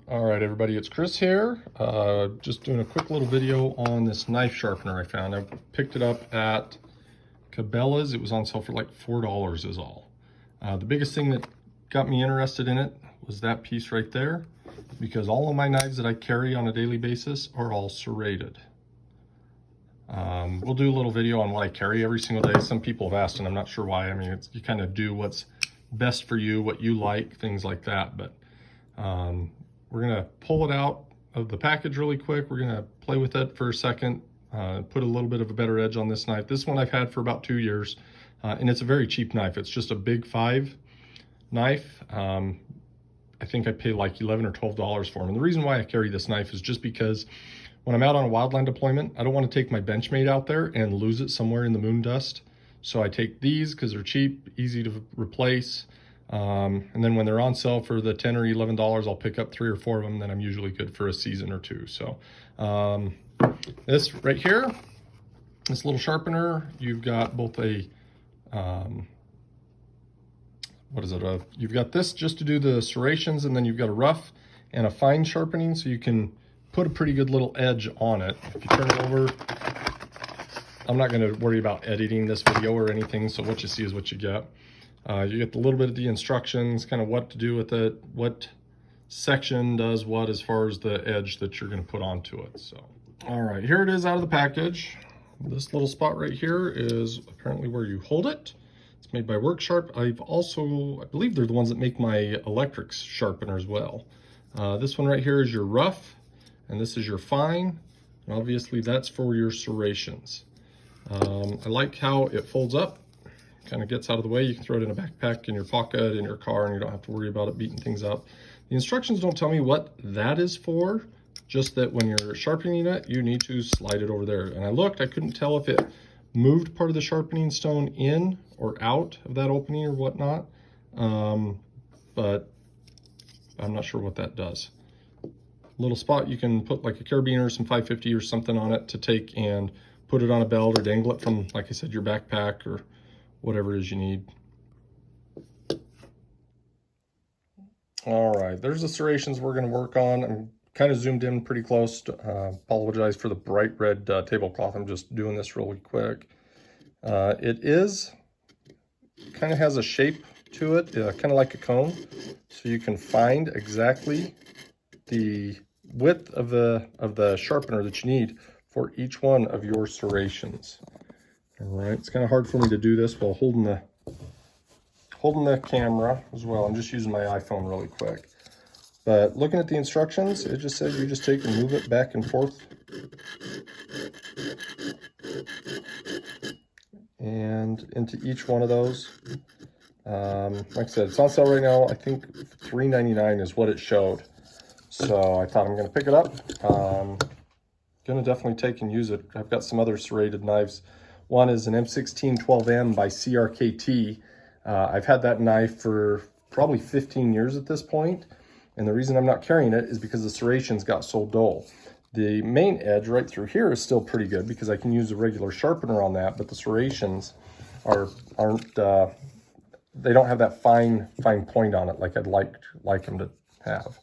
All right, everybody, it's Chris here. Just doing a quick little video on this knife sharpener I found. I picked it up at Cabelas. It was on sale for like $4 is all. The biggest thing that got me interested in it was that piece right there, because all of my knives that I carry on a daily basis are all serrated. We'll do a little video on what I carry every single day. Some people have asked, and I'm not sure why. I mean, you kind of do what's best for you, what you like, things like that. But we're gonna pull it out of the package really quick. We're gonna play with it for a second, put a little bit of a better edge on this knife. This one I've had for about 2 years, and it's a very cheap knife. It's just a big 5 knife. I think I paid like $11 or $12 for them. And the reason why I carry this knife is just because when I'm out on a wildland deployment, I don't want to take my Benchmade out there and lose it somewhere in the moon dust. So I take these because they're cheap, easy to replace. And then when they're on sale for the $10 or $11, I'll pick up 3 or 4 of them. Then I'm usually good for a season or 2. So this right here, this little sharpener, you've got both a, you've got this just to do the serrations, and then you've got a rough and a fine sharpening, so you can put a pretty good little edge on it. If you turn it over, I'm not going to worry about editing this video or anything, so what you see is what you get. You get a little bit of the instructions, kind of what to do with it, what section does what as far as the edge that you're going to put onto it. So, all right, here it is out of the package. This little spot right here is apparently where you hold it. It's made by WorkSharp. I believe they're the ones that make my electric sharpener as well. This one right here is your rough, and this is your fine. And obviously that's for your serrations. I like how it folds up. Kind of gets out of the way. You can throw it in a backpack, in your pocket, in your car, and you don't have to worry about it beating things up. The instructions don't tell me what that is for, just that when you're sharpening it, you need to slide it over there. And I looked, I couldn't tell if it moved part of the sharpening stone in or out of that opening or whatnot, but I'm not sure what that does. Little spot, you can put like a carabiner or some 550 or something on it to take and put it on a belt or dangle it from, like I said, your backpack or whatever it is you need. All right, there's the serrations we're going to work on. I'm kind of zoomed in pretty close. Apologize for the bright red tablecloth. I'm just doing this really quick. It is kind of has a shape to it, kind of like a cone, so you can find exactly the width of the sharpener that you need for each one of your serrations. All right, it's kind of hard for me to do this while holding the camera as well. I'm just using my iPhone really quick. But looking at the instructions, it just says you just take and move it back and forth. And into each one of those. Like I said, it's on sale right now. I think $3.99 is what it showed. So I thought I'm going to pick it up. Going to definitely take and use it. I've got some other serrated knives. One is an M1612M by CRKT. I've had that knife for probably 15 years at this point, and the reason I'm not carrying it is because the serrations got so dull. The main edge right through here is still pretty good because I can use a regular sharpener on that, but the serrations aren't they don't have that fine point on it like I'd like them to have.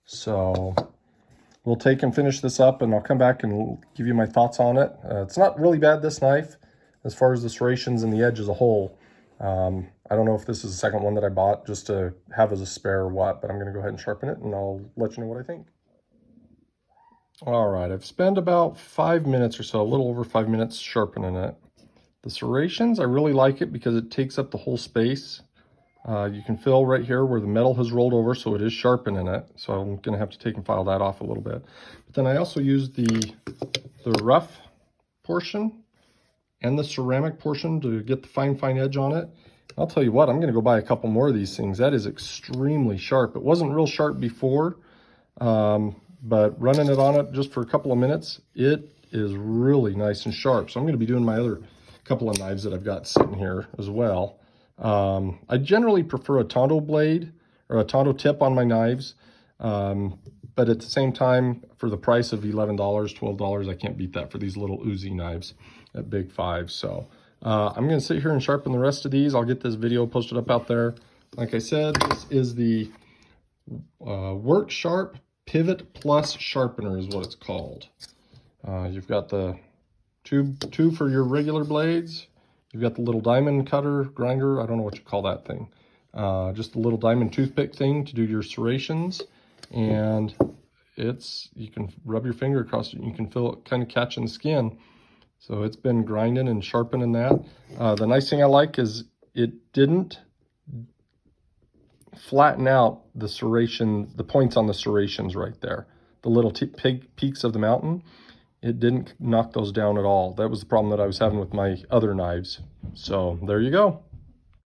So we'll take and finish this up, and I'll come back and give you my thoughts on it. It's not really bad, this knife, as far as the serrations and the edge as a whole. I don't know if this is the second one that I bought just to have as a spare or what, but I'm going to go ahead and sharpen it, and I'll let you know what I think. All right, I've spent about 5 minutes or so, a little over 5 minutes sharpening it. The serrations, I really like it because it takes up the whole space. You can feel right here where the metal has rolled over, so it is sharpening it. So I'm going to have to take and file that off a little bit. But then I also use the rough portion and the ceramic portion to get the fine edge on it. I'll tell you what, I'm going to go buy a couple more of these things. That is extremely sharp. It wasn't real sharp before, but running it on it just for a couple of minutes, it is really nice and sharp. So I'm going to be doing my other couple of knives that I've got sitting here as well. I generally prefer a Tonto blade or a Tonto tip on my knives, but at the same time, for the price of $11, $12, I can't beat that for these little Uzi knives at Big 5. So I'm going to sit here and sharpen the rest of these. I'll get this video posted up out there. Like I said, this is the WorkSharp Pivot Plus Sharpener is what it's called. You've got the two for your regular blades. You've got the little diamond cutter, grinder, I don't know what you call that thing. Just a little diamond toothpick thing to do your serrations. And you can rub your finger across it and you can feel it kind of catching the skin. So it's been grinding and sharpening that. The nice thing I like is it didn't flatten out the serration, the points on the serrations right there. The little peaks of the mountain, it didn't knock those down at all. That was the problem that I was having with my other knives. So there you go.